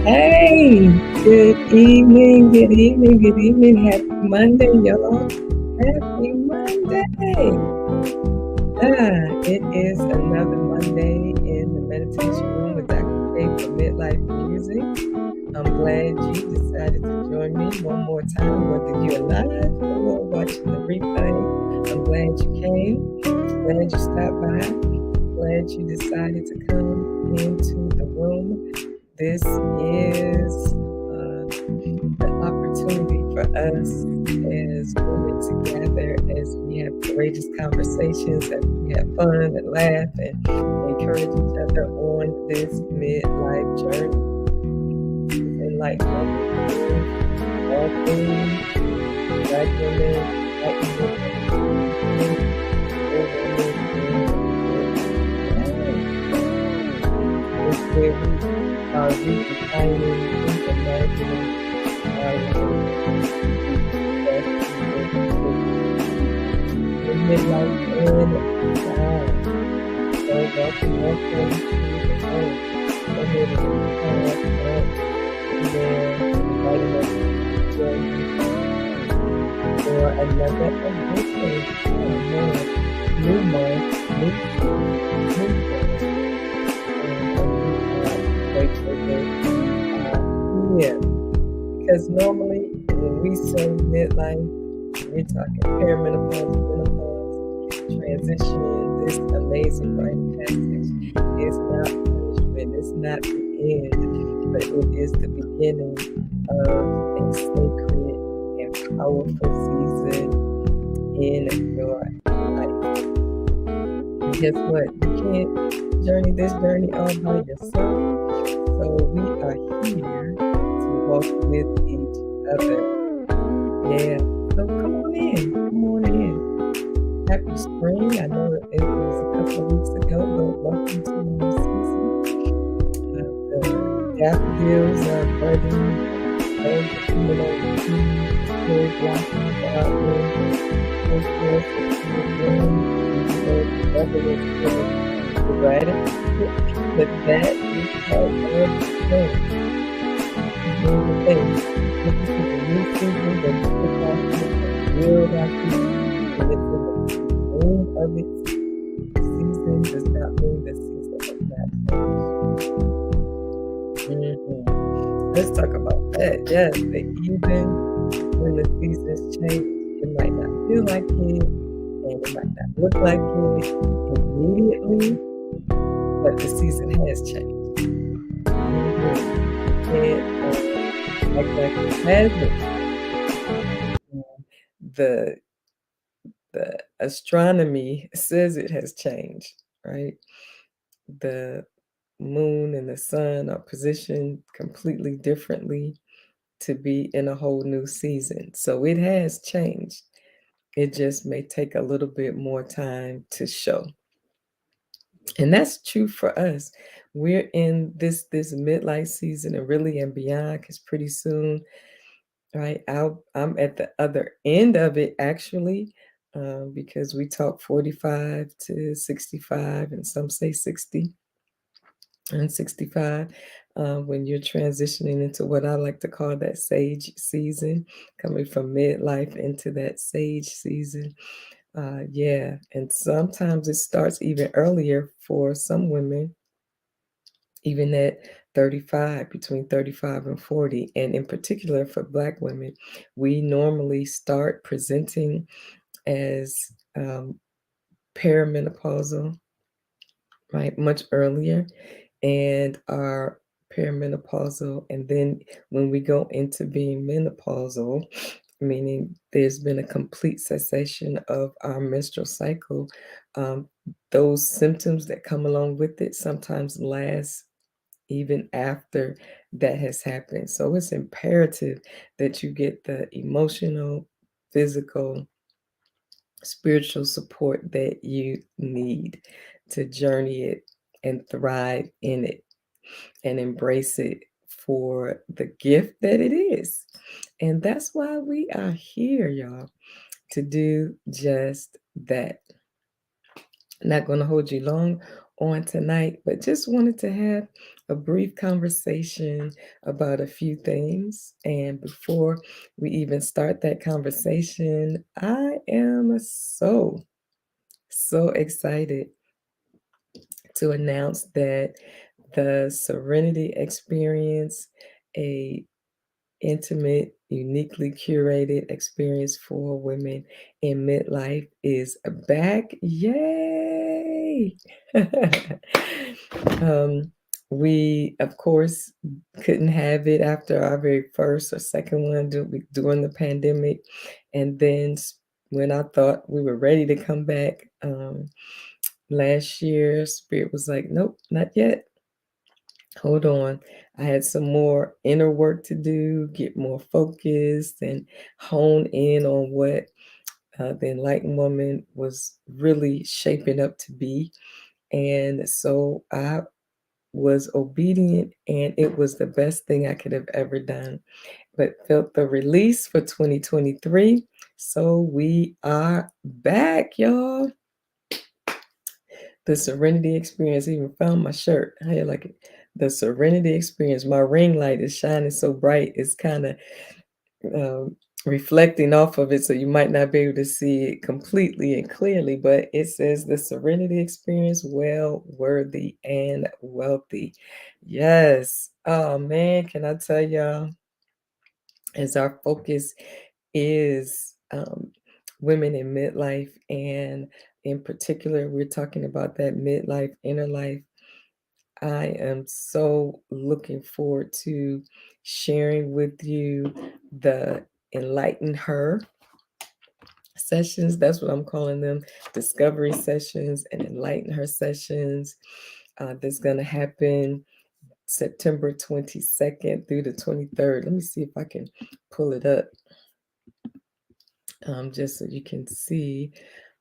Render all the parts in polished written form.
Hey, good evening, good evening, good evening. Happy Monday, y'all. Happy Monday. It is another Monday in the meditation room with Dr. K for Midlife Music. I'm glad you decided to join me one more time, whether you're live or watching the replay. I'm glad you came. Glad you stopped by. Glad you decided to come into the room. This is an opportunity for us as women together, as we have courageous conversations, as we have fun and laugh and encourage each other on this midlife journey. And like all things, Black women, white women, old women, it's where we are redefining, reimagining our in midlife and beyond. So welcome to the show. Go ahead and inviting us to join you for another edition. Oh man, new month, new day. And we are grateful that you are here. Because normally when we say midlife, we're talking perimenopause, menopause, transition, this amazing rite of passage. It's not punishment, it's not the end, but it is the beginning of a sacred and powerful season in your life. And guess what? You can't journey this journey all by yourself. So we are here to walk with each other. Yeah. So come on in. Come on in. Happy spring. I know it was a couple of weeks ago, but welcome to the new season. The daffodils are budding. Birds are coming over the trees. Birds walking about them. So forth. The weather is full of gratitude, but that is part of the thing. Doing the thing. This is the new season that you pick off real happy, and it's in the moon of its season does not mean the season of that change. Let's talk about that. Yes, that even when the seasons change, it might not feel like it, and it might not look like it immediately, but the season has changed. And like it hasn't. The astronomy says it has changed, right? The moon and the sun are positioned completely differently to be in a whole new season. So it has changed. It just may take a little bit more time to show. And that's true for us. We're in this midlife season and really and beyond, because pretty soon, right, I'm at the other end of it actually, because we talk 45 to 65, and some say 60 and 65, when you're transitioning into what I like to call that sage season, coming from midlife into that sage season. Yeah, and sometimes it starts even earlier for some women, even at 35, between 35 and 40. And in particular for Black women, we normally start presenting as perimenopausal, right, much earlier, and are perimenopausal. And then when we go into being menopausal, meaning there's been a complete cessation of our menstrual cycle, those symptoms that come along with it sometimes last even after that has happened. So it's imperative that you get the emotional, physical, spiritual support that you need to journey it and thrive in it and embrace it for the gift that it is. And that's why we are here, y'all, to do just that. Not going to hold you long on tonight, but just wanted to have a brief conversation about a few things. And before we even start that conversation, I am so excited to announce that the Serenity Experience, a intimate, uniquely curated experience for women in midlife is back. Yay! um, we, of course, couldn't have it after our very first or second one during the pandemic. And then when I thought we were ready to come back last year, Spirit was like, nope, not yet. Hold on. I had some more inner work to do, get more focused, and hone in on what the enlightened woman was really shaping up to be. And so I was obedient, and it was the best thing I could have ever done. But felt the release for 2023. So we are back, y'all. The Serenity Experience. Even found my shirt. How you like it? The Serenity Experience. My ring light is shining so bright. It's kind of reflecting off of it, so you might not be able to see it completely and clearly. But it says the Serenity Experience, well worthy and wealthy. Yes. Oh man, can I tell y'all? As our focus is women in midlife, and in particular, we're talking about that midlife, inner life. I am so looking forward to sharing with you the Enlighten Her sessions. That's what I'm calling them, discovery sessions and Enlighten Her sessions. That's going to happen September 22nd through the 23rd. Let me see if I can pull it up just so you can see.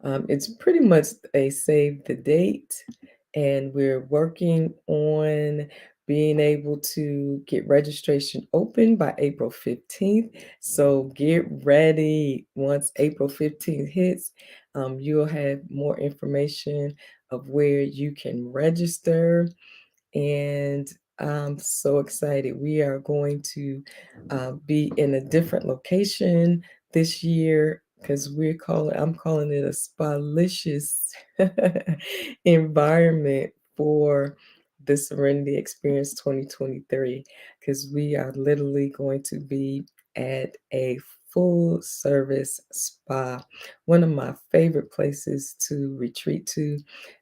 It's pretty much a save the date, and we're working on being able to get registration open by April 15th. So get ready. Once April 15th hits, you'll have more information of where you can register. And I'm so excited. We are going to be in a different location this year because I'm calling it a spalicious environment for the Serenity Experience 2023, because we are literally going to be at a full service spa, one of my favorite places to retreat to.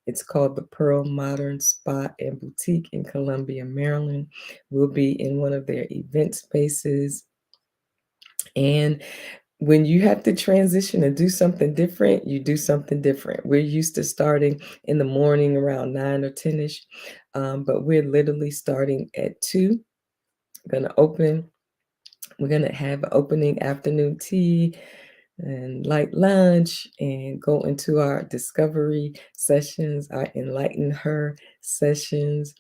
It's called the Pearl Modern Spa and Boutique in Columbia, Maryland. We'll be in one of their event spaces. And when you have to transition and do something different, you do something different. We're used to starting in the morning around 9 or 10ish, but we're literally starting at 2. Going to open. We're going to have opening afternoon tea and light lunch and go into our discovery sessions, our Enlighten Her sessions.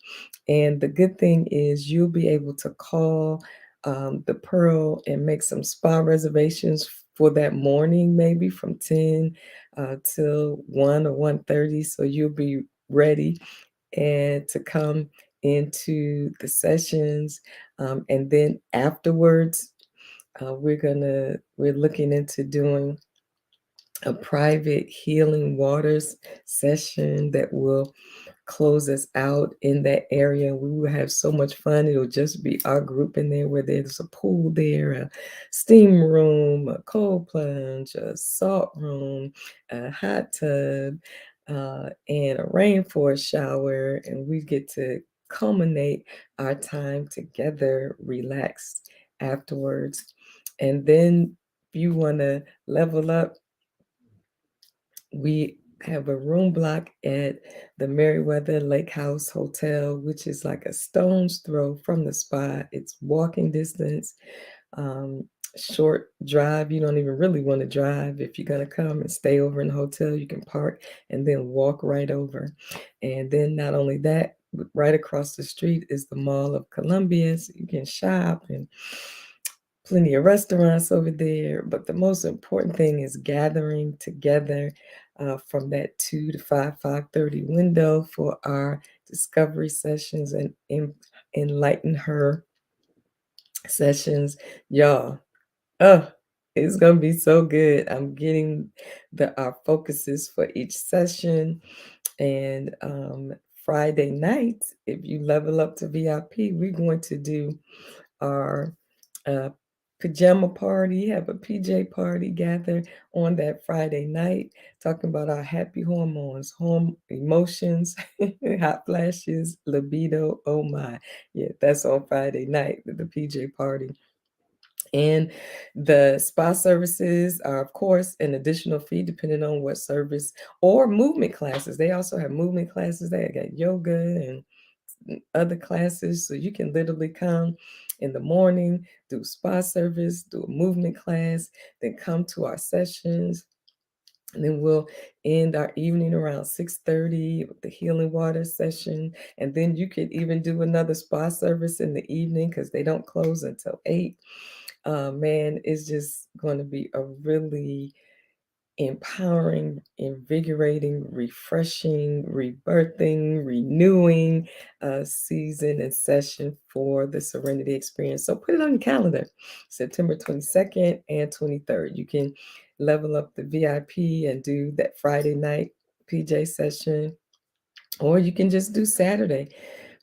And the good thing is you'll be able to call the Pearl and make some spa reservations for that morning, maybe from 10 till 1 or 1:30. So you'll be ready and to come into the sessions. And then afterwards, we're looking into doing a private healing waters session that will close us out in that area. We will have so much fun. It'll just be our group in there, where there's a pool there, a steam room, a cold plunge, a salt room, a hot tub, and a rainforest shower. And we get to culminate our time together, relaxed afterwards. And then if you want to level up, we have a room block at the Meriwether Lake House Hotel, which is like a stone's throw from the spa. It's walking distance, um, short drive. You don't even really want to drive. If you're going to come and stay over in the hotel, you can park and then walk right over. And then not only that, right across the street is the Mall of Columbia, so you can shop, and plenty of restaurants over there. But the most important thing is gathering together from that 2 to 5:30 window for our discovery sessions and enlighten her sessions. Y'all, oh, it's gonna be so good. I'm getting the our focuses for each session. And Friday night, if you level up to VIP, we're going to do our uh, pajama party, have a PJ party, gather on that Friday night, talking about our happy hormones, home emotions, hot flashes, libido. Oh my, yeah, that's on Friday night, the PJ party. And the spa services are, of course, an additional fee depending on what service, or movement classes. They also have movement classes. They got yoga and other classes. So you can literally come in the morning, do spa service, do a movement class, then come to our sessions. And then we'll end our evening around 6:30 with the healing water session. And then you could even do another spa service in the evening because they don't close until 8. Man, it's just going to be a really empowering, invigorating, refreshing, rebirthing, renewing season and session for the Serenity Experience. So put it on your calendar, September 22nd and 23rd. You can level up the VIP and do that Friday night PJ session, or you can just do Saturday.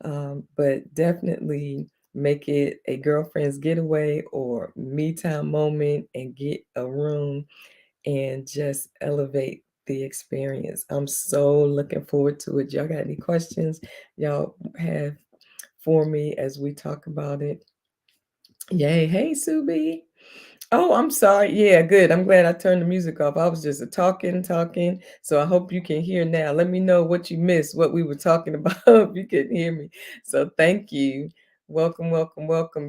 But definitely make it a girlfriend's getaway or me time moment and get a room and just elevate the experience. I'm so looking forward to it. Y'all got any questions y'all have for me as we talk about it? Yay. Hey, Subi. Oh, I'm sorry. Yeah, good. I'm glad I turned the music off. I was just a talking. So I hope you can hear now. Let me know what you missed, what we were talking about, if you couldn't hear me. So thank you. Welcome,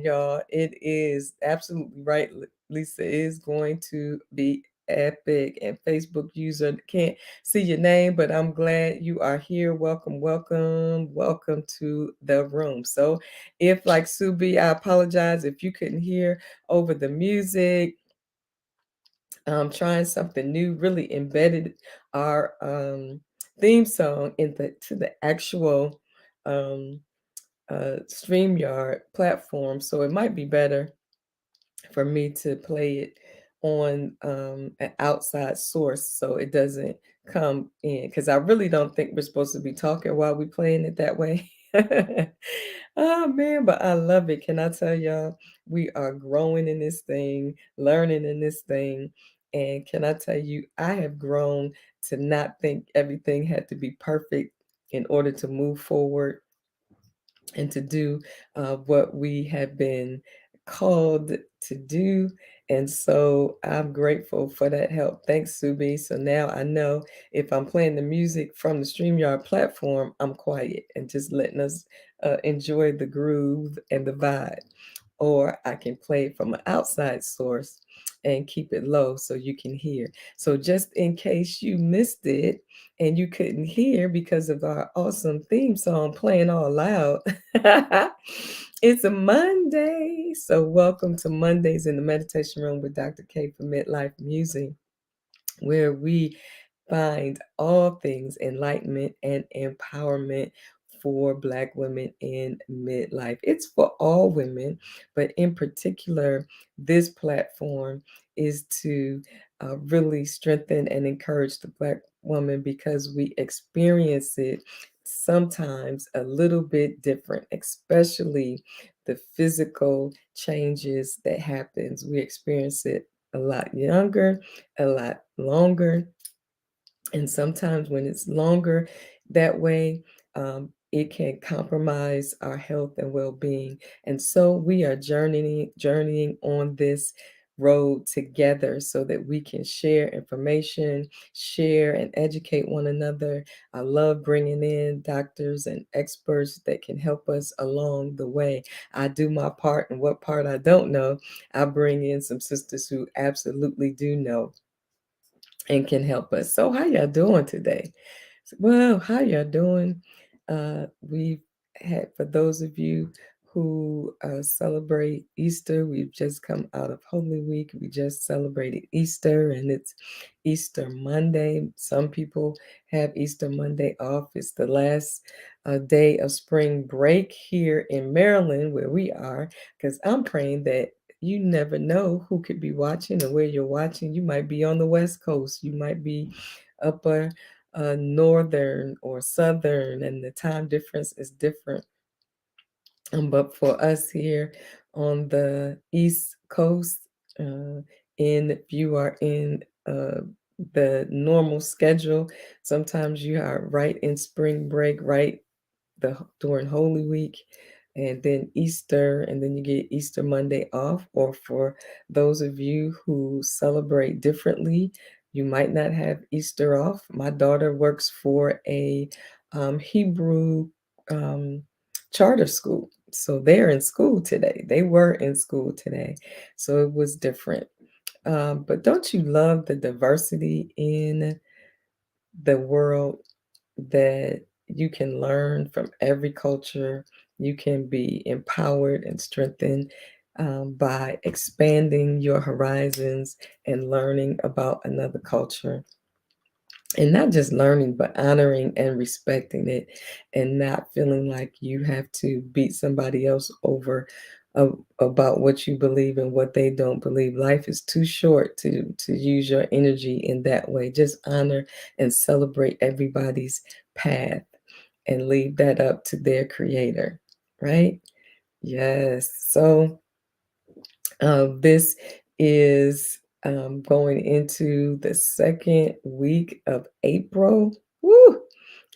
y'all. It is absolutely right. Lisa is going to be epic, and Facebook user can't see your name, but I'm glad you are here. Welcome to the room. So if like Subi, I apologize if you couldn't hear over the music. Trying something new, really embedded our theme song to the actual StreamYard platform. So it might be better for me to play it on an outside source so it doesn't come in, because I really don't think we're supposed to be talking while we're playing it that way. Oh man, but I love it. Can I tell y'all, we are growing in this thing, learning in this thing. And can I tell you, I have grown to not think everything had to be perfect in order to move forward and to do what we have been called to do. And so I'm grateful for that help. Thanks, Subi. So now I know if I'm playing the music from the StreamYard platform, I'm quiet and just letting us enjoy the groove and the vibe. Or I can play it from an outside source and keep it low so you can hear. So just in case you missed it and you couldn't hear because of our awesome theme song playing all loud, it's a Monday. So welcome to Mondays in the Meditation Room with Dr. K for Midlife Music, where we find all things enlightenment and empowerment for Black women in midlife. It's for all women, but in particular, this platform is to really strengthen and encourage the Black woman because we experience it sometimes a little bit different, especially the physical changes that happens. We experience it a lot younger, a lot longer. And sometimes when it's longer that way, it can compromise our health and well-being. And so we are journeying on this road together so that we can share information, share and educate one another. I love bringing in doctors and experts that can help us along the way. I do my part, and what part I don't know, I bring in some sisters who absolutely do know and can help us. So how y'all doing today? Well, how y'all doing? We've had, for those of you who celebrate Easter. We've just come out of Holy Week. We just celebrated Easter, and it's Easter Monday. Some people have Easter Monday off. It's the last day of spring break here in Maryland, where we are, because I'm praying that you never know who could be watching or where you're watching. You might be on the West Coast, you might be upper northern or southern, and the time difference is different. But for us here on the East Coast, if you are in the normal schedule, sometimes you are right in spring break, right during Holy Week, and then Easter, and then you get Easter Monday off. Or for those of you who celebrate differently, you might not have Easter off. My daughter works for a Hebrew um, charter school, so they're in school today. They were in school today, so it was different. But don't you love the diversity in the world, that you can learn from every culture? You can be empowered and strengthened by expanding your horizons and learning about another culture. And not just learning, but honoring and respecting it, and not feeling like you have to beat somebody else over about what you believe and what they don't believe. Life is too short to use your energy in that way. Just honor and celebrate everybody's path and leave that up to their creator, right? Yes. So this is going into the second week of April. Woo!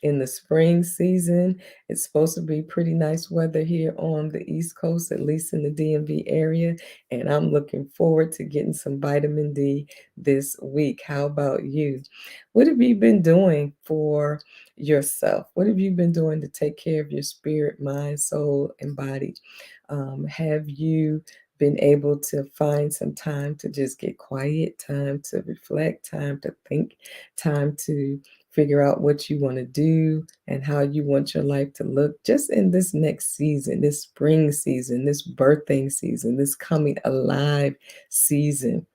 In the spring season. It's supposed to be pretty nice weather here on the East Coast, at least in the DMV area. And I'm looking forward to getting some vitamin D this week. How about you? What have you been doing for yourself? What have you been doing to take care of your spirit, mind, soul, and body? Have you been able to find some time to just get quiet, time to reflect, time to think, time to figure out what you want to do and how you want your life to look just in this next season, this spring season, this birthing season, this coming alive season,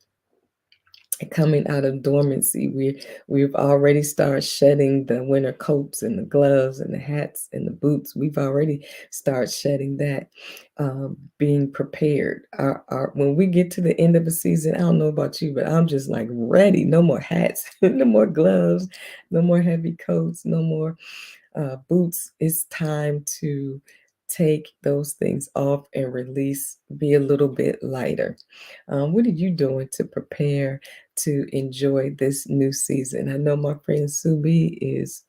coming out of dormancy? We've already started shedding the winter coats and the gloves and the hats and the boots. We've already started shedding that, being prepared. When we get to the end of the season, I don't know about you, but I'm just like ready. No more hats, no more gloves, no more heavy coats, no more boots. It's time to take those things off and release, be a little bit lighter. What are you doing to prepare to enjoy this new season? I know my friend Subi is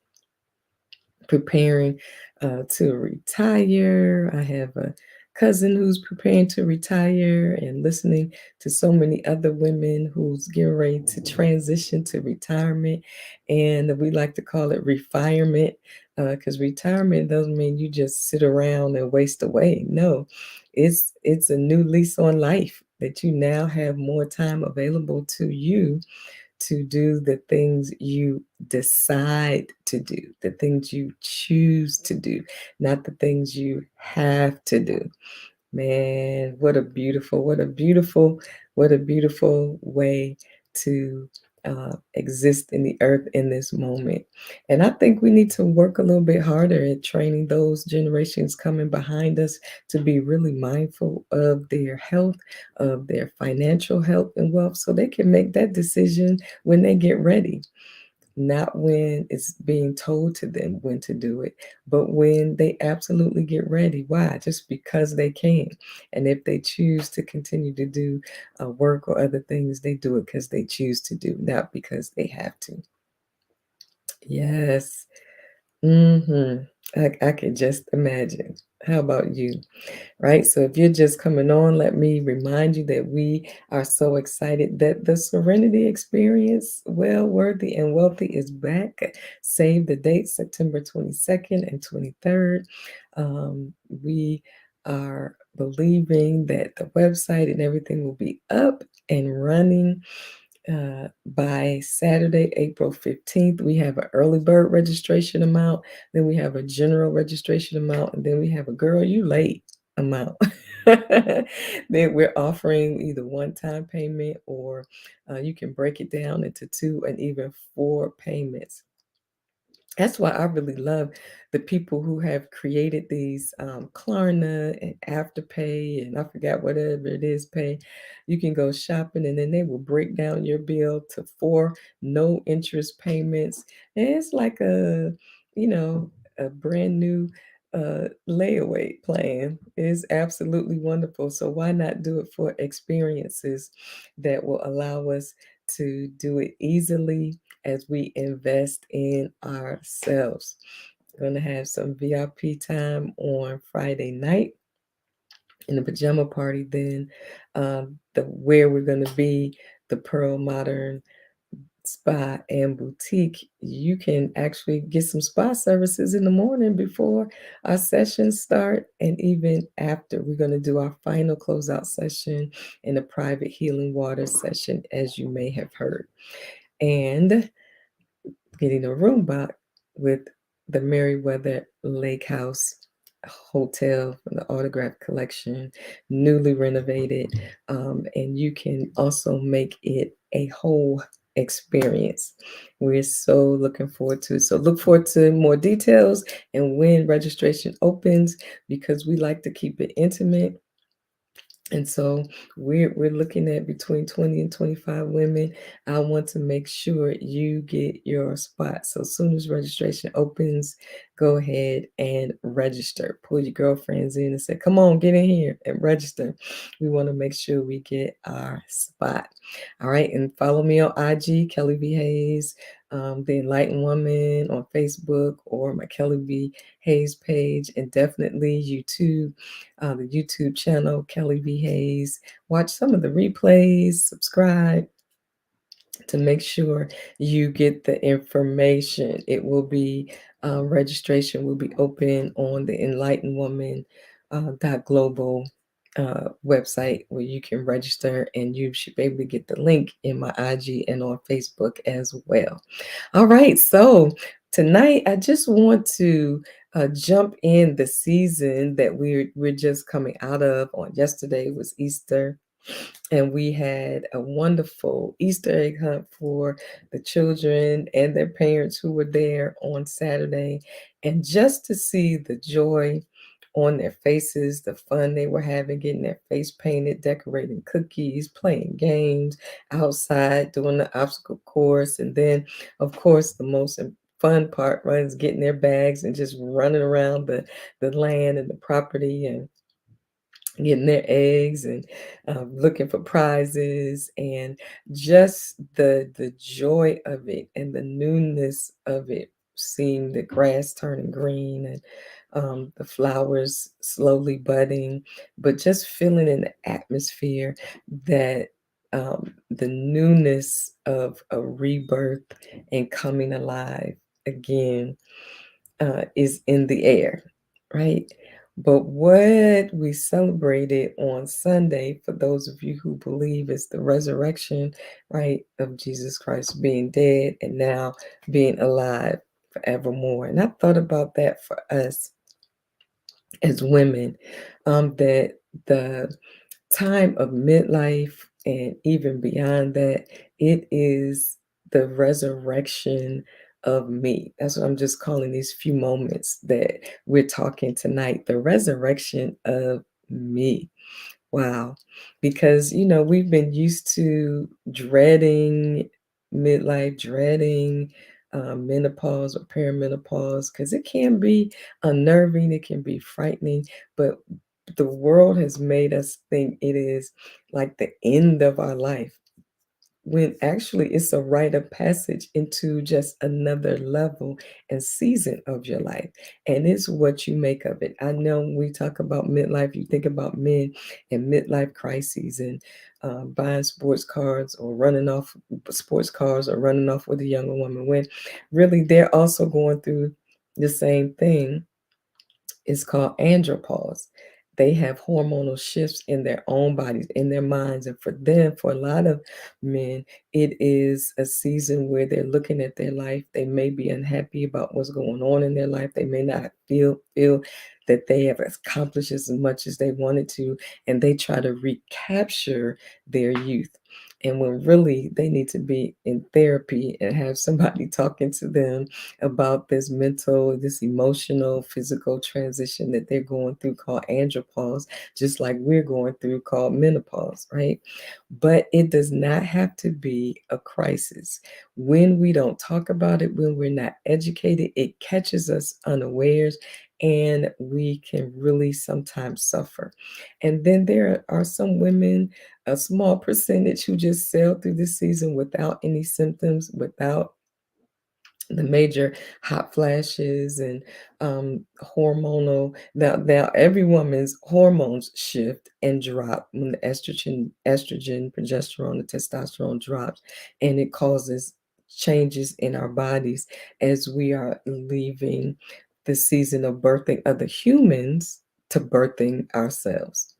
preparing to retire. I have a cousin who's preparing to retire, and listening to so many other women who's getting ready to transition to retirement. And we like to call it refirement, because retirement doesn't mean you just sit around and waste away. No, it's a new lease on life, that you now have more time available to you to do the things you decide to do, the things you choose to do, not the things you have to do. Man, what a beautiful way to exist in the earth in this moment. And I think we need to work a little bit harder at training those generations coming behind us to be really mindful of their health, of their financial health and wealth, so they can make that decision when they get ready, not when it's being told to them when to do it, but when they absolutely get ready. Why? Just because they can. And if they choose to continue to do work or other things, they do it because they choose to do, not because they have to. Yes. Mm-hmm. I can just imagine. How about you? Right? So if you're just coming on, let me remind you that we are so excited that the Serenity Experience, Well Worthy and Wealthy, is back. Save the date, September 22nd and 23rd. We are believing that the website and everything will be up and running by Saturday, April 15th. We have an early bird registration amount, then we have a general registration amount, and then we have a girl, you late. amount. Then we're offering either one-time payment or you can break it down into 2 and even 4 payments. That's why I really love the people who have created these Klarna and Afterpay and I forgot whatever it is pay. You can go shopping and then they will break down your bill to 4 no interest payments. And it's like you know, a brand new layaway plan. Is absolutely wonderful. So why not do it for experiences that will allow us to do it easily as we invest in ourselves. We're going to have some VIP time on Friday night in the pajama party. Then the where we're going to be, the Pearl Modern Spa and Boutique. You can actually get some spa services in the morning before our sessions start, and even after. We're going to do our final closeout session in a private healing water session, as you may have heard. And getting a room back with the Meriwether Lake House Hotel from the Autograph Collection, newly renovated. And you can also make it a whole experience. We're so looking forward to it. So look forward to more details and when registration opens, because we like to keep it intimate. And so we're looking at between 20 and 25 women. I want to make sure you get your spot. So as soon as registration opens, go ahead and register. Pull your girlfriends in and say, come on, get in here and register. We want to make sure we get our spot. All right. And follow me on IG, Kelly V. Hayes, The Enlightened Woman on Facebook, or my Kelly V. Hayes page, and definitely YouTube, the YouTube channel, Kelly V. Hayes. Watch some of the replays, subscribe to make sure you get the information. It will be, registration will be open on the Enlightened Woman .global website where you can register, and you should be able to get the link in my IG and on Facebook as well. All right, so tonight I just want to jump in the season that we're just coming out of. On yesterday was Easter, and we had a wonderful Easter egg hunt for the children and their parents who were there on Saturday. And just to see the joy on their faces, the fun they were having, getting their face painted, decorating cookies, playing games outside, doing the obstacle course. And then, of course, the most fun part, right, is getting their bags and just running around the land and the property and getting their eggs and looking for prizes, and just the joy of it and the newness of it, seeing the grass turning green and the flowers slowly budding, but just feeling in the atmosphere that the newness of a rebirth and coming alive again is in the air, right? But what we celebrated on Sunday, for those of you who believe, is the resurrection, right, of Jesus Christ being dead and now being alive forevermore. And I thought about that for us as women, that the time of midlife and even beyond that, it is the resurrection of me. That's what I'm just calling these few moments that we're talking tonight, the resurrection of me. Wow. Because, we've been used to dreading midlife, dreading menopause or perimenopause, because it can be unnerving, it can be frightening, but the world has made us think it is like the end of our life, when actually it's a rite of passage into just another level and season of your life. And it's what you make of it. I know when we talk about midlife, you think about men and midlife crises and buying sports cars or running off sports cars or running off with a younger woman, when really they're also going through the same thing. It's called andropause. they have hormonal shifts in their own bodies, in their minds. And for them, for a lot of men, it is a season where they're looking at their life. They may be unhappy about what's going on in their life. They may not feel that they have accomplished as much as they wanted to, and they try to recapture their youth. And when really they need to be in therapy and have somebody talking to them about this mental, this emotional, physical transition that they're going through called andropause, just like we're going through called menopause, right? But it does not have to be a crisis. When we don't talk about it, when we're not educated, it catches us unawares and we can really sometimes suffer. And then there are some women, a small percentage, who just sail through the season without any symptoms, without the major hot flashes and hormonal. Now every woman's hormones shift and drop when the estrogen, progesterone, and testosterone drops, and it causes changes in our bodies as we are leaving the season of birthing other humans to birthing ourselves.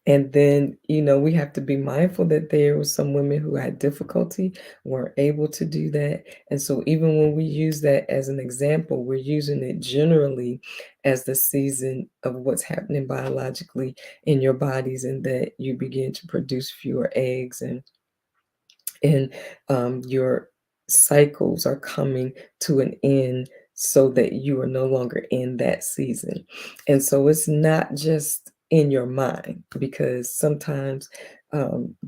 And then, we have to be mindful that there were some women who had difficulty, weren't able to do that. And so, even when we use that as an example, we're using it generally as the season of what's happening biologically in your bodies, and that you begin to produce fewer eggs, and your cycles are coming to an end so that you are no longer in that season. And so it's not just in your mind, because sometimes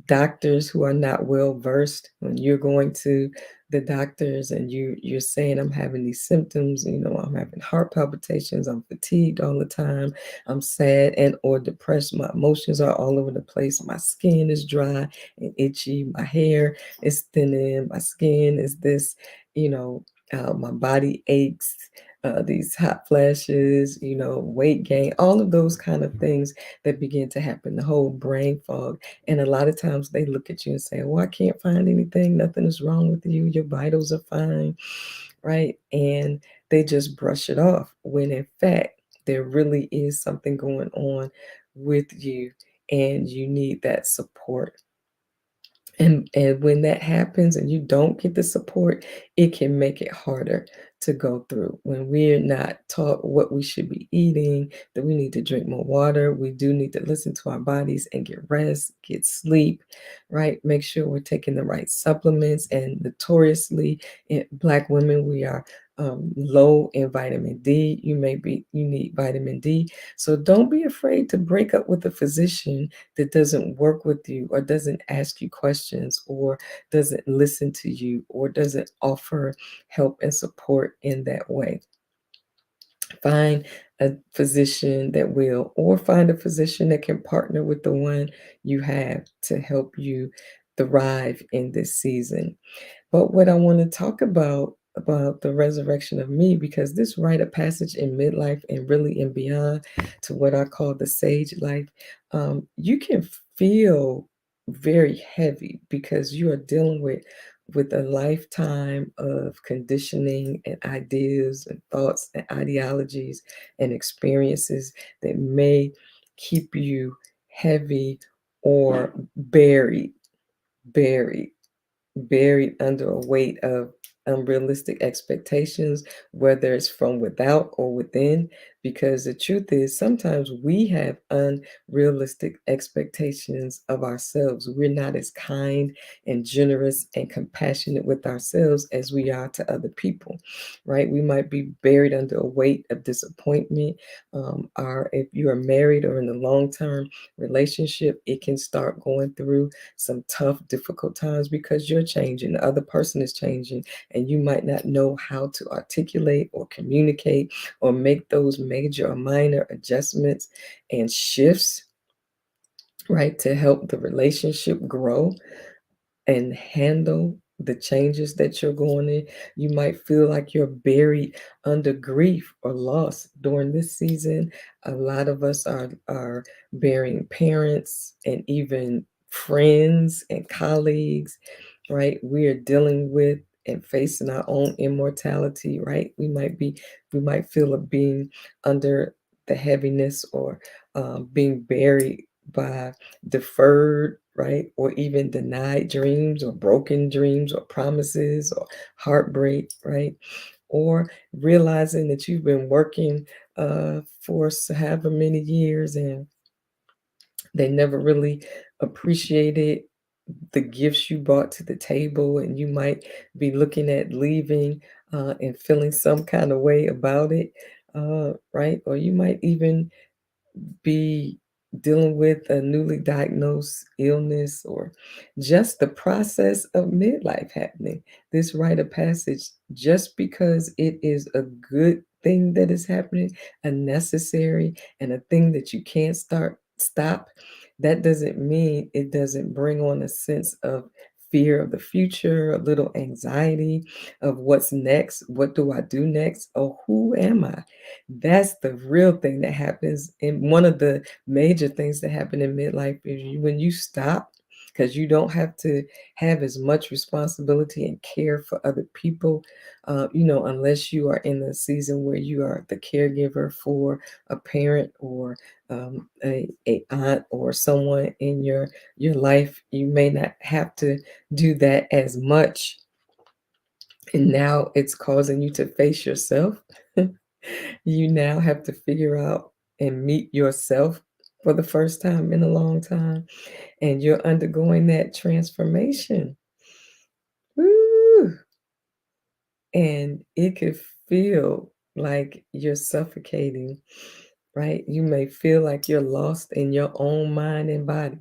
doctors who are not well versed, when you're going to the doctors and you're saying, I'm having these symptoms, I'm having heart palpitations, I'm fatigued all the time, I'm sad and or depressed, my emotions are all over the place, my skin is dry and itchy, my hair is thinning, my skin is this, my body aches, these hot flashes, weight gain, all of those kind of things that begin to happen, the whole brain fog. And a lot of times they look at you and say, well, I can't find anything, nothing is wrong with you, your vitals are fine, right? And they just brush it off when in fact there really is something going on with you and you need that support. And when that happens and you don't get the support, it can make it harder to go through. When we're not taught what we should be eating, that we need to drink more water, we do need to listen to our bodies and get rest, get sleep, right? Make sure we're taking the right supplements. And notoriously, in Black women, we are low in vitamin D. You need vitamin D. So don't be afraid to break up with a physician that doesn't work with you or doesn't ask you questions or doesn't listen to you or doesn't offer help and support in that way. Find a physician that will, or find a physician that can partner with the one you have to help you thrive in this season. But what I want to talk about the resurrection of me, because this rite of passage in midlife and really and beyond to what I call the sage life, you can feel very heavy because you are dealing with a lifetime of conditioning and ideas and thoughts and ideologies and experiences that may keep you heavy or buried buried under a weight of unrealistic expectations, whether it's from without or within. Because the truth is, sometimes we have unrealistic expectations of ourselves. We're not as kind and generous and compassionate with ourselves as we are to other people, right? We might be buried under a weight of disappointment. Or if you are married or in a long term relationship, it can start going through some tough, difficult times because you're changing, the other person is changing, and you might not know how to articulate or communicate or make those major or minor adjustments and shifts, right, to help the relationship grow and handle the changes that you're going in. You might feel like you're buried under grief or loss during this season. A lot of us are burying parents and even friends and colleagues, right? We are dealing with and facing our own immortality, right? We might feel of being under the heaviness, or being buried by deferred, right? Or even denied dreams, or broken dreams, or promises, or heartbreak, right? Or realizing that you've been working for however many years, and they never really appreciated the gifts you brought to the table, and you might be looking at leaving and feeling some kind of way about it, right? Or you might even be dealing with a newly diagnosed illness, or just the process of midlife happening. This rite of passage, just because it is a good thing that is happening, a necessary and a thing that you can't stop, that doesn't mean it doesn't bring on a sense of fear of the future, a little anxiety of what's next. What do I do next? Oh, who am I? That's the real thing that happens. And one of the major things that happen in midlife is when you stop, because you don't have to have as much responsibility and care for other people, unless you are in a season where you are the caregiver for a parent, or a aunt, or someone in your life. You may not have to do that as much, and now it's causing you to face yourself. You now have to figure out and meet yourself for the first time in a long time, and you're undergoing that transformation. Woo! And it could feel like you're suffocating, right? You may feel like you're lost in your own mind and body.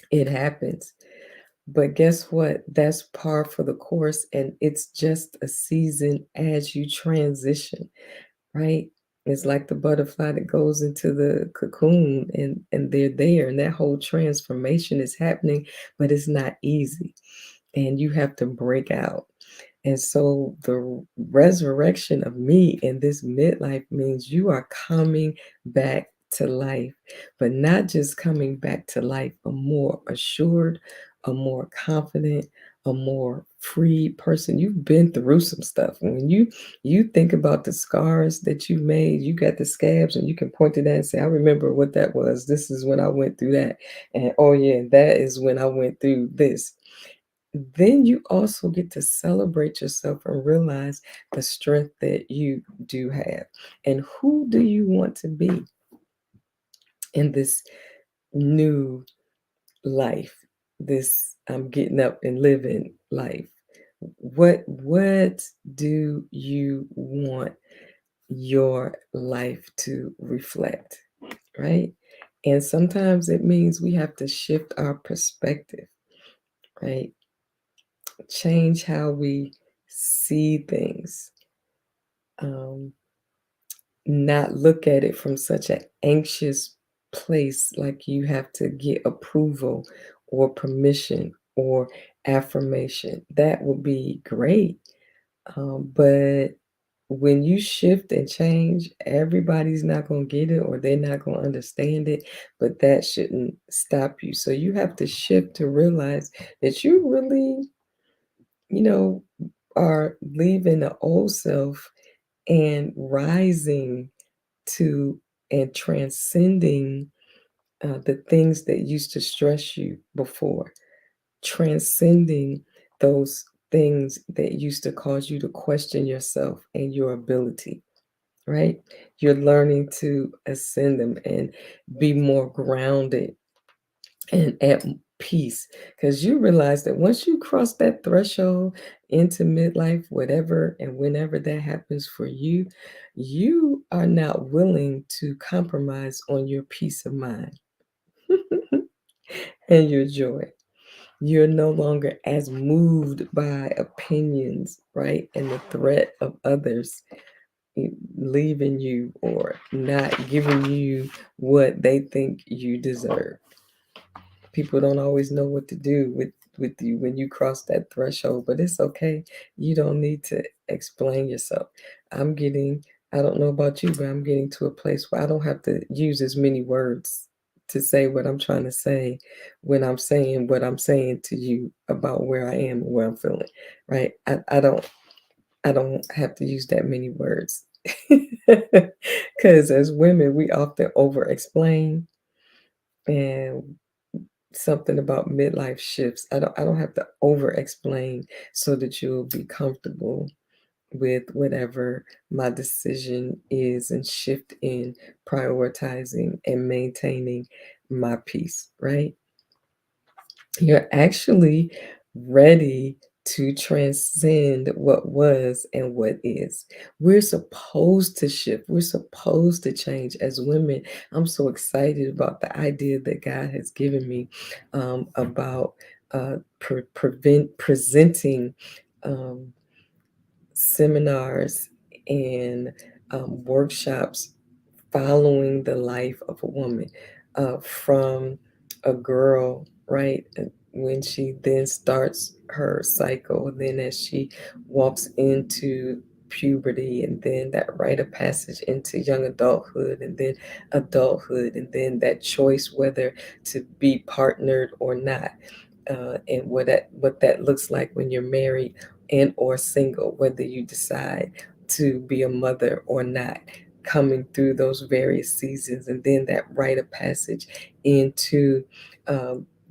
It happens. But guess what? That's par for the course, and it's just a season as you transition, right? It's like the butterfly that goes into the cocoon, and they're there, and that whole transformation is happening, but it's not easy. And you have to break out. And so the resurrection of me in this midlife means you are coming back to life, but not just coming back to life, a more assured, a more confident, a more free person. You've been through some stuff. When you think about the scars that you made, you got the scabs, and you can point to that and say, I remember what that was. This is when I went through that. And oh yeah, that is when I went through this. Then you also get to celebrate yourself and realize the strength that you do have. And who do you want to be in this new life? This I'm getting up and living life. What do you want your life to reflect, right? And sometimes it means we have to shift our perspective, right? Change how we see things. Um, Not look at it from such an anxious place, like you have to get approval or permission or affirmation. That would be great. But when you shift and change, everybody's not going to get it, or they're not going to understand it, but that shouldn't stop you. So you have to shift to realize that you really, you know, are leaving the old self and rising to and transcending the things that used to stress you before, transcending those things that used to cause you to question yourself and your ability, right? You're learning to ascend them and be more grounded and at peace, because you realize that once you cross that threshold into midlife, whatever and whenever that happens for you, you are not willing to compromise on your peace of mind and your joy. You're no longer as moved by opinions, right? And the threat of others leaving you or not giving you what they think you deserve. People don't always know what to do with you when you cross that threshold, but it's okay. You don't need to explain yourself. I'm getting, I don't know about you, but I'm getting to a place where I don't have to use as many words to say what I'm trying to say when I'm saying what I'm saying to you about where I am and where I'm feeling, right? I don't have to use that many words. Because as women, we often over explain, and something about midlife shifts. I don't have to over explain so that you'll be comfortable with whatever my decision is and shift in prioritizing and maintaining my peace, right? You're actually ready to transcend what was and what is. We're supposed to shift. We're supposed to change as women. I'm so excited about the idea that God has given me about presenting um, seminars and workshops following the life of a woman from a girl, right? And when she then starts her cycle, then as she walks into puberty, and then that rite of passage into young adulthood, and then adulthood, and then that choice whether to be partnered or not, and what that looks like when you're married and or single, whether you decide to be a mother or not, coming through those various seasons, and then that rite of passage into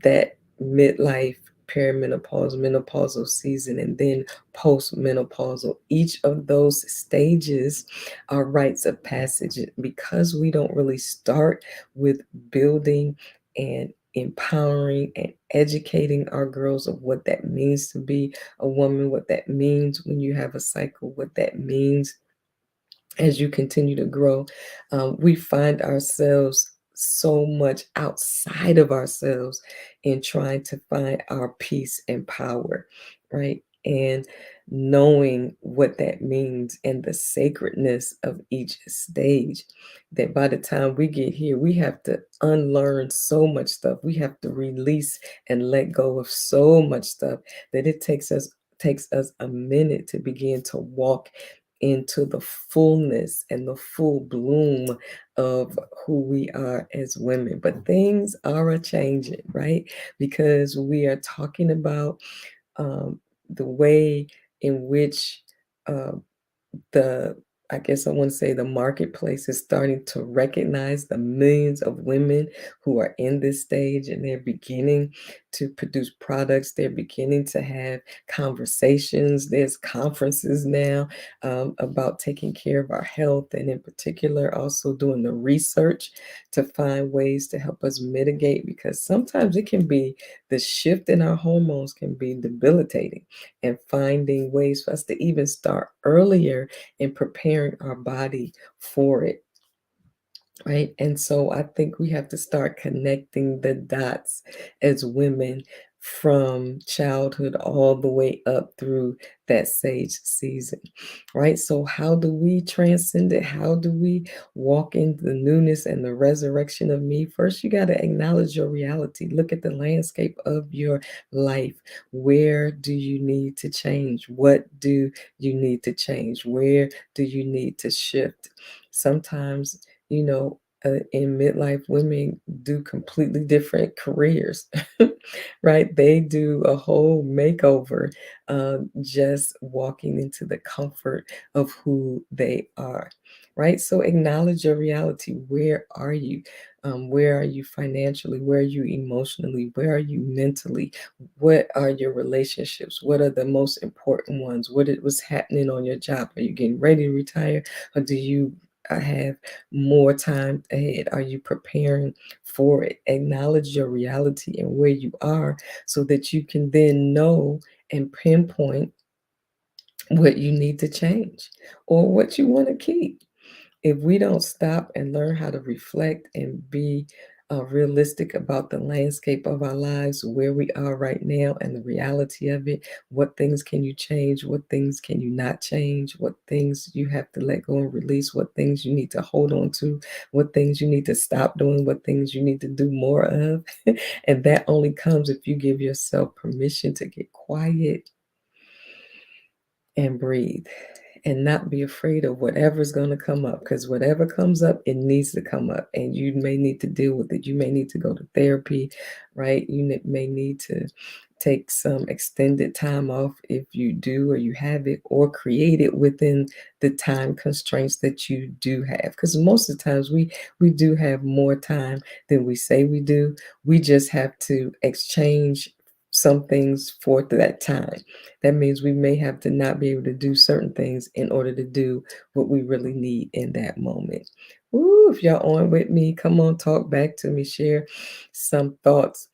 that midlife, perimenopausal, menopausal season, and then postmenopausal. Each of those stages are rites of passage because we don't really start with building and empowering and educating our girls of what that means to be a woman, what that means when you have a cycle, what that means as you continue to grow. We find ourselves so much outside of ourselves in trying to find our peace and power, right? And knowing what that means and the sacredness of each stage, that by the time we get here, we have to unlearn so much stuff. We have to release and let go of so much stuff that it takes us a minute to begin to walk into the fullness and the full bloom of who we are as women. But things are a changing, right? Because we are talking about the way in which uh, the I guess I want to say the marketplace is starting to recognize the millions of women who are in this stage, and they're beginning to produce products. They're beginning to have conversations. There's conferences now about taking care of our health, and in particular, also doing the research to find ways to help us mitigate, because sometimes it can be the shift in our hormones can be debilitating, and finding ways for us to even start earlier in preparing our body for it, right? And so I think we have to start connecting the dots as women from childhood all the way up through that sage season, right? So, how do we transcend it? How do we walk in the newness and the resurrection of me? First, you got to acknowledge your reality. Look at the landscape of your life. Where do you need to change? What do you need to change? Where do you need to shift? Sometimes, in midlife, women do completely different careers, right? They do a whole makeover, just walking into the comfort of who they are, right? So acknowledge your reality. Where are you? Where are you financially? Where are you emotionally? Where are you mentally? What are your relationships? What are the most important ones? What's happening on your job? Are you getting ready to retire, or do you have more time ahead? Are you preparing for it? Acknowledge your reality and where you are so that you can then know and pinpoint what you need to change or what you want to keep. If we don't stop and learn how to reflect and be realistic about the landscape of our lives, where we are right now, and the reality of it, what things can you change? What things can you not change? What things you have to let go and release? What things you need to hold on to? What things you need to stop doing? What things you need to do more of? And that only comes if you give yourself permission to get quiet and breathe and not be afraid of whatever's going to come up, because whatever comes up, it needs to come up, and you may need to deal with it. You may need to go to therapy, right? May need to take some extended time off if you do or you have it, or create it within the time constraints that you do have, because most of the times we do have more time than we say we do. We just have to exchange some things for that time. That means we may have to not be able to do certain things in order to do what we really need in that moment. Ooh, if y'all on with me, come on, talk back to me, share some thoughts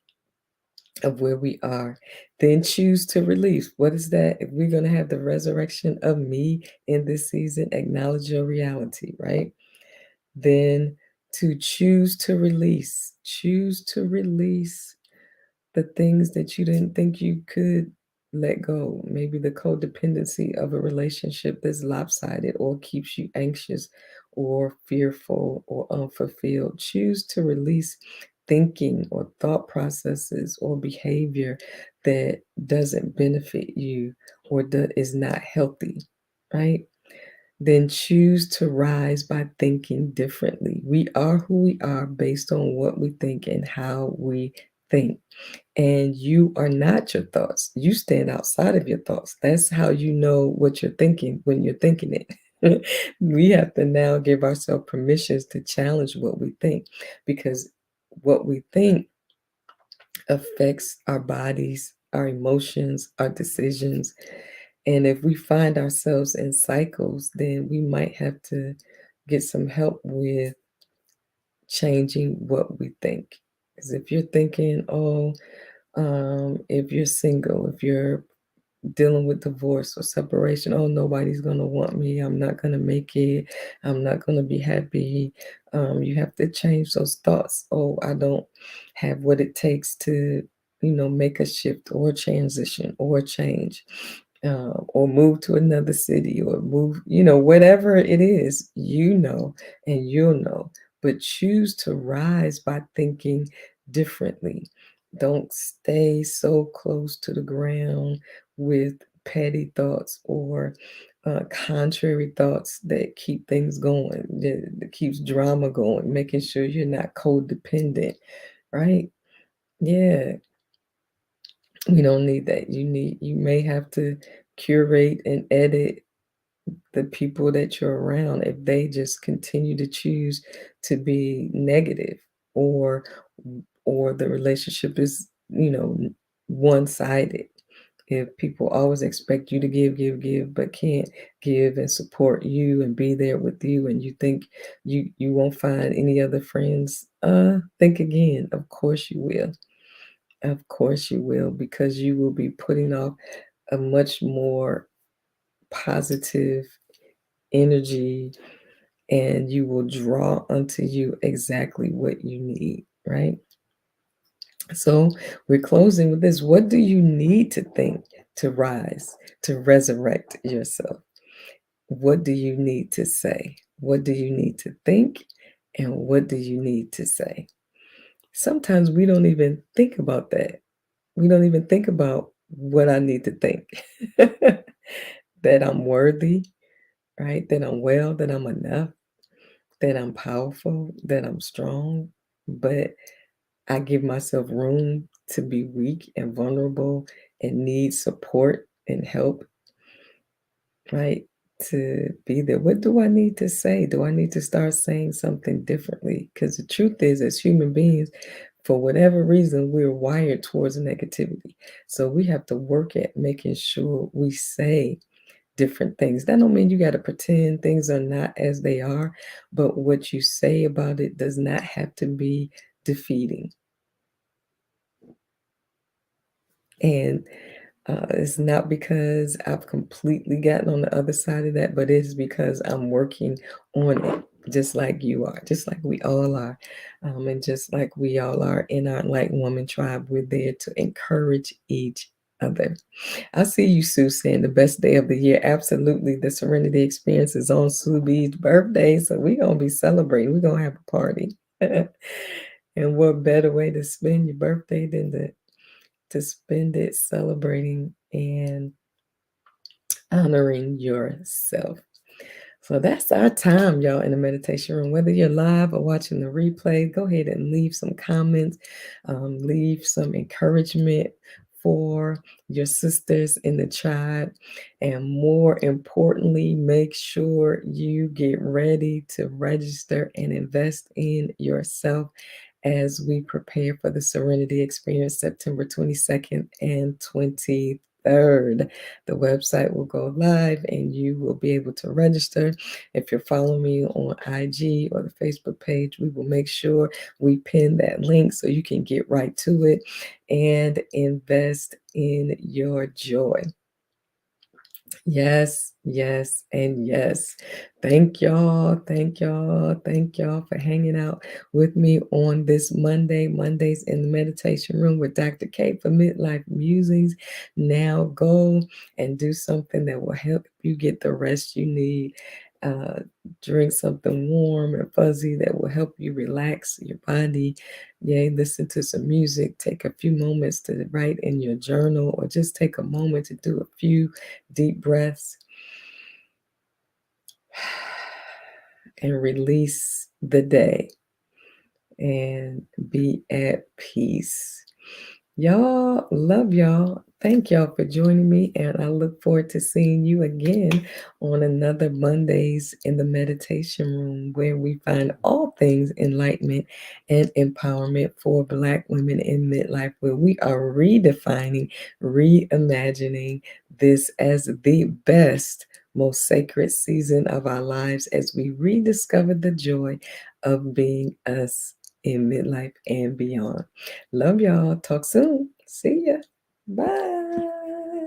of where we are. Then choose to release. What is that? If we're going to have the resurrection of me in this season, acknowledge your reality, right? Then to choose to release. Choose to release the things that you didn't think you could let go. Maybe the codependency of a relationship that's lopsided or keeps you anxious or fearful or unfulfilled. Choose to release thinking or thought processes or behavior that doesn't benefit you or is not healthy, right? Then choose to rise by thinking differently. We are who we are based on what we think and how we think. And you are not your thoughts. You stand outside of your thoughts. That's how you know what you're thinking when you're thinking it. We have to now give ourselves permissions to challenge what we think, because what we think affects our bodies, our emotions, our decisions. And if we find ourselves in cycles, then we might have to get some help with changing what we think. Because if you're thinking, oh, if you're single, if you're dealing with divorce or separation, oh, nobody's going to want me, I'm not going to make it, I'm not going to be happy. You have to change those thoughts. Oh, I don't have what it takes to, make a shift or transition or change, or move to another city or move, whatever it is, and you'll know. But choose to rise by thinking differently. Don't stay so close to the ground with petty thoughts or contrary thoughts that keep things going, that keeps drama going, making sure you're not codependent, right? Yeah, we don't need that. You may have to curate and edit the people that you're around if they just continue to choose to be negative, or the relationship is, one-sided. If people always expect you to give, but can't give and support you and be there with you, and you think you won't find any other friends, think again. Of course you will. Of course you will, because you will be putting off a much more positive energy, and you will draw unto you exactly what you need, right? So we're closing with this. What do you need to think to rise, to resurrect yourself? What do you need to say? What do you need to think? And what do you need to say? Sometimes we don't even think about that. We don't even think about what I need to think. That I'm worthy, right? That I'm well, that I'm enough, that I'm powerful, that I'm strong. But I give myself room to be weak and vulnerable and need support and help, right? To be there. What do I need to say? Do I need to start saying something differently? Because the truth is, as human beings, for whatever reason, we're wired towards negativity. So we have to work at making sure we say different things. That don't mean you got to pretend things are not as they are, but what you say about it does not have to be defeating. And it's not because I've completely gotten on the other side of that, but it's because I'm working on it, just like you are, just like we all are. And just like we all are in our Like Woman tribe, we're there to encourage each other. I see you, Sue, saying the best day of the year. Absolutely. The Serenity Experience is on Sue B's birthday, so we're going to be celebrating. We're going to have a party. And what better way to spend your birthday than to spend it celebrating and honoring yourself. So that's our time, y'all, in the meditation room. Whether you're live or watching the replay, go ahead and leave some comments, leave some encouragement for your sisters in the tribe. And more importantly, make sure you get ready to register and invest in yourself as we prepare for the Serenity Experience September 22nd and 23rd. The website will go live and you will be able to register. If you're following me on IG or the Facebook page, we will make sure we pin that link so you can get right to it and invest in your joy. Yes, yes, and yes. Thank y'all. Thank y'all. Thank y'all for hanging out with me on this Monday, Mondays in the meditation room with Dr. K for Midlife Musings. Now go and do something that will help you get the rest you need. Uh, Drink something warm and fuzzy that will help you relax your body. Yay, listen to some music. Take a few moments to write in your journal or just take a moment to do a few deep breaths and release the day and be at peace. Y'all, love y'all. Thank y'all for joining me, and I look forward to seeing you again on another Mondays in the meditation room where we find all things enlightenment and empowerment for Black women in midlife, where we are redefining, reimagining this as the best, most sacred season of our lives as we rediscover the joy of being us in midlife and beyond. Love y'all. Talk soon. See ya. Bye.